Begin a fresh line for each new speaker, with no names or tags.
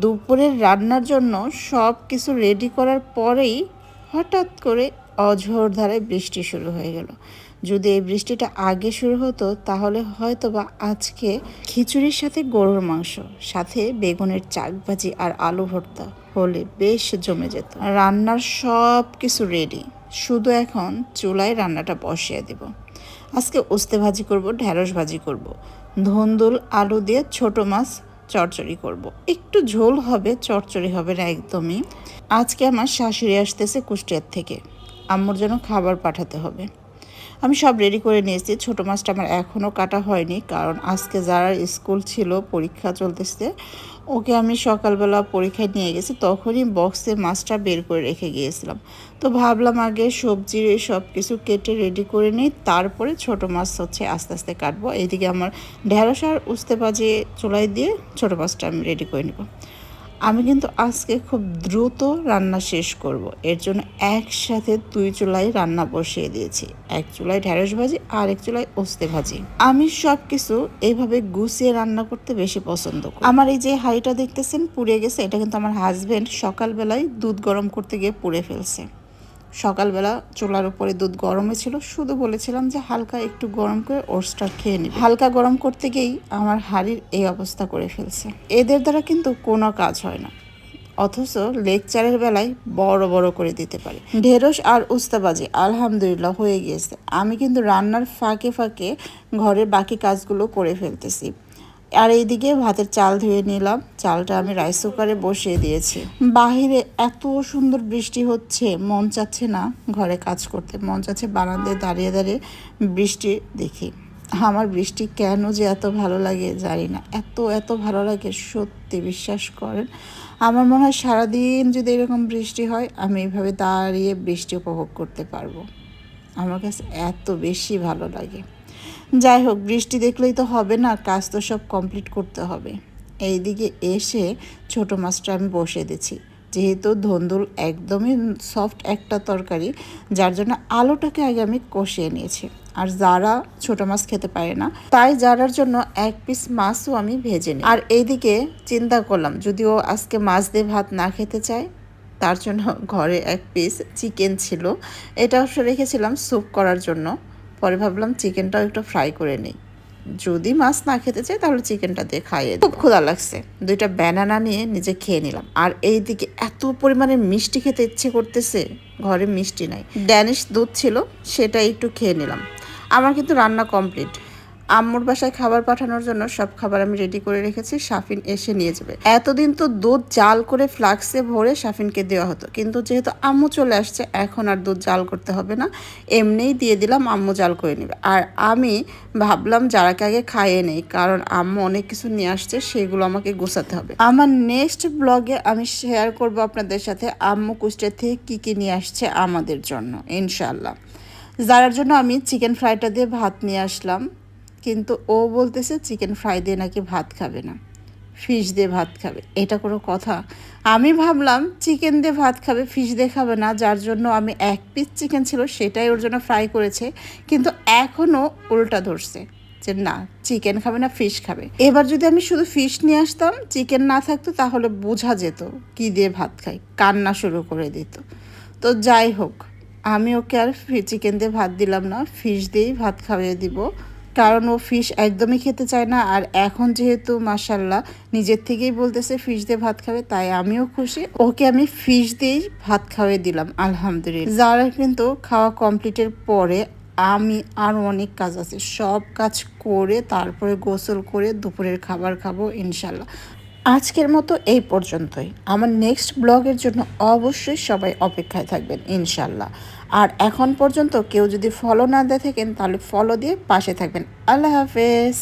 দুপুরের রান্নার জন্য সব কিছু রেডি করার পরেই হঠাৎ করে অঝোর ধারায় বৃষ্টি শুরু হয়ে গেল। যদি এই বৃষ্টিটা আগে শুরু হতো তাহলে হয়তো বা আজকে খিচুড়ির সাথে গরুর মাংস, সাথে বেগুনের চাক ভাজি আর আলু ভর্তা হলে বেশ জমে যেত। রান্নার সব কিছু রেডি, শুধু এখন চুলায় রান্নাটা বসিয়ে দেব। আজকে উস্তে ভাজি করব, ঢেঁড়স ভাজি করব, ধুন্দুল আলু দিয়ে ছোট মাছ চচ্চড়ি করব। একটু ঝোল হবে, চচ্চড়ি হবে না একদমই। আজকে আমার শাশুড়ি আসতেছে কুষ্টিয়ার থেকে, আম্মুর জন্য খাবার পাঠাতে হবে। আমি সব রেডি করে নিয়েছি। ছোটো মাছটা আমার এখনও কাটা হয়নি, কারণ আজকে যারা স্কুল ছিল, পরীক্ষা চলতেছে, ওকে আমি সকালবেলা পরীক্ষায় নিয়ে গেছি, তখনই বক্সে মাছটা বের করে রেখে গিয়েছিলাম। তো ভাবলাম আগে সবজির সব কিছু কেটে রেডি করে নিই, তারপরে ছোটো মাছ আস্তে আস্তে কাটবো। এইদিকে আমার ঢেঁড়স আর উস্তে ভাজি চুলায় দিয়ে ছোটো মাছটা আমি রেডি করে নেব। আমি কিন্তু আজকে খুব দ্রুত রান্না শেষ করব, এর জন্য একসাথে 2 চুলায় রান্না বসিয়ে দিয়েছি। এক চুলায় ঢেঁড়স ভাজি আর এক চুলায় উস্তে ভাজি। আমি সব কিছু এইভাবে গুছিয়ে রান্না করতে বেশি পছন্দ করি। আমার এই যে হাঁড়িটা দেখতেছেন পুড়ে গেছে, এটা কিন্তু আমার হাজবেন্ড সকালবেলায় দুধ গরম করতে গিয়ে পুড়ে ফেলছে। সকালবেলা চুলার উপরে দুধ গরমে ছিল, শুধু বলেছিলাম যে হালকা একটু গরম করে ওটসটা খেয়ে নিই। হালকা গরম করতে গিয়েই আমার হাঁড়ির এই অবস্থা করে ফেলছে। এদের দ্বারা কিন্তু কোনো কাজ হয় না, অথচ লেকচারের বেলায় বড় বড় করে দিতে পারে। ঢেঁড়স আর উস্তাবাজি আলহামদুলিল্লাহ হয়ে গিয়েছে। আমি কিন্তু রান্নার ফাঁকে ফাঁকে ঘরের বাকি কাজগুলো করে ফেলতেছি। আর এইদিকে ভাতের চাল ধুয়ে নিলাম, চালটা আমি রাইস কুকারে বসিয়ে দিয়েছি। বাহিরে এত সুন্দর বৃষ্টি হচ্ছে, মন চাচ্ছে না ঘরে কাজ করতে, মন চাচ্ছে বারান্দায় দাঁড়িয়ে দাঁড়িয়ে বৃষ্টি দেখি। আমার বৃষ্টি কেন যে এত ভালো লাগে জানি না, এত ভালো লাগে, সত্যি বিশ্বাস করেন। আমার মনে হয় সারাদিন যদি এরকম বৃষ্টি হয়, আমি এইভাবে দাঁড়িয়ে বৃষ্টি উপভোগ করতে পারবো। আমার কাছে এত বেশি ভালো লাগে। যাই হোক, বৃষ্টি দেখলেই তো হবে না, কাজ তো সব কমপ্লিট করতে হবে। এইদিকে এসে ছোটো মাছটা আমি বসিয়ে দিচ্ছি। যেহেতু ধুন্দুল একদমই সফট একটা তরকারি, যার জন্য আলুটাকে আগে আমি কষিয়ে নিয়েছি। আর যারা ছোটো মাছ খেতে পারে না, তাই যারার জন্য 1 পিস মাছও আমি ভেজে নিই। আর এইদিকে চিন্তা করলাম, যদিও আজকে মাছ দিয়ে ভাত না খেতে চায়, তার জন্য ঘরে 1 পিস চিকেন ছিল, এটা অবশ্য রেখেছিলাম স্যুপ করার জন্য। পরে ভাবলাম চিকেনটাও একটু ফ্রাই করে নিই, যদি মাছ না খেতে চাই তাহলে চিকেনটা দিয়ে খাইয়ে দিই। খুব ক্ষুধা লাগছে, 2টা ব্যানানা নিয়ে নিজে খেয়ে নিলাম। আর এইদিকে এত পরিমাণে মিষ্টি খেতে ইচ্ছে করতেছে, ঘরে মিষ্টি নাই, ড্যানিশ দুধ ছিল, সেটা একটু খেয়ে নিলাম। আমার কিন্তু রান্না কমপ্লিট। আম্মুর বাসায় খাবার পাঠানোর জন্য সব খাবার আমি রেডি করে রেখেছি, শাফিন এসে নিয়ে যাবে। এতদিন তো দুধ জাল করে ফ্লাক্সে ভরে শাফিনকে দেওয়া হতো, কিন্তু যেহেতু আম্মু চলে আসছে, এখন আর দুধ জাল করতে হবে না, এমনিই দিয়ে দিলাম, আম্মু জাল করে নেবে। আর আমি ভাবলাম যারাকে আগে খাইয়ে নেই, কারণ আম্মু অনেক কিছু নিয়ে আসছে, সেগুলো আমাকে গোছাতে হবে। আমার নেক্সট ব্লগে আমি শেয়ার করব আপনাদের সাথে আম্মু কুষ্টিয়া থেকে কী কী নিয়ে আসছে আমাদের জন্য, ইনশাল্লাহ। যার জন্য আমি চিকেন ফ্রাইটা দিয়ে ভাত নিয়ে আসলাম, কিন্তু ও বলতেছে চিকেন ফ্রাই দিয়ে নাকি ভাত খাবে না, ফিশ দিয়ে ভাত খাবে। এটা কোনো কথা? আমি ভাবলাম চিকেন দিয়ে ভাত খাবে, ফিশ দিয়ে খাবে না, যার জন্য আমি 1 পিস চিকেন ছিল সেটাই ওর জন্য ফ্রাই করেছে। কিন্তু এখনও উল্টা ধরছে যে না, চিকেন খাবে না, ফিশ খাবে। এবার যদি আমি শুধু ফিশ নিয়ে আসতাম, চিকেন না থাকতো, তাহলে বোঝা যেত কি দিয়ে ভাত খাই, কান্না শুরু করে দিত। তো যাই হোক, আমি ওকে আর চিকেন দিয়ে ভাত দিলাম না, ফিশ দিয়েই ভাত খাইয়ে দিব, কারণ ও ফিশ একদমই খেতে চায় না। আর এখন যেহেতু মাশাল্লাহ নিজের থেকেই বলতেছে ফিশ দিয়ে ভাত খাবে, তাই আমিও খুশি, ওকে আমি ফিশ দিয়েই ভাত খাওয়াই দিলাম আলহামদুলিল্লাহ। যারা কিন্তু খাওয়া কমপ্লিটের পরে আমি আরও অনেক কাজ আছে, সব কাজ করে তারপরে গোসল করে দুপুরের খাবার খাবো ইনশাল্লাহ। আজকের মতো এই পর্যন্তই। আমার নেক্সট ব্লগের জন্য অবশ্যই সবাই অপেক্ষায় থাকবেন ইনশাল্লাহ। আর এখন পর্যন্ত কেউ যদি ফলো না দিয়ে থাকেন, তাহলে ফলো দিয়ে পাশে থাকবেন। আল্লাহ হাফেজ।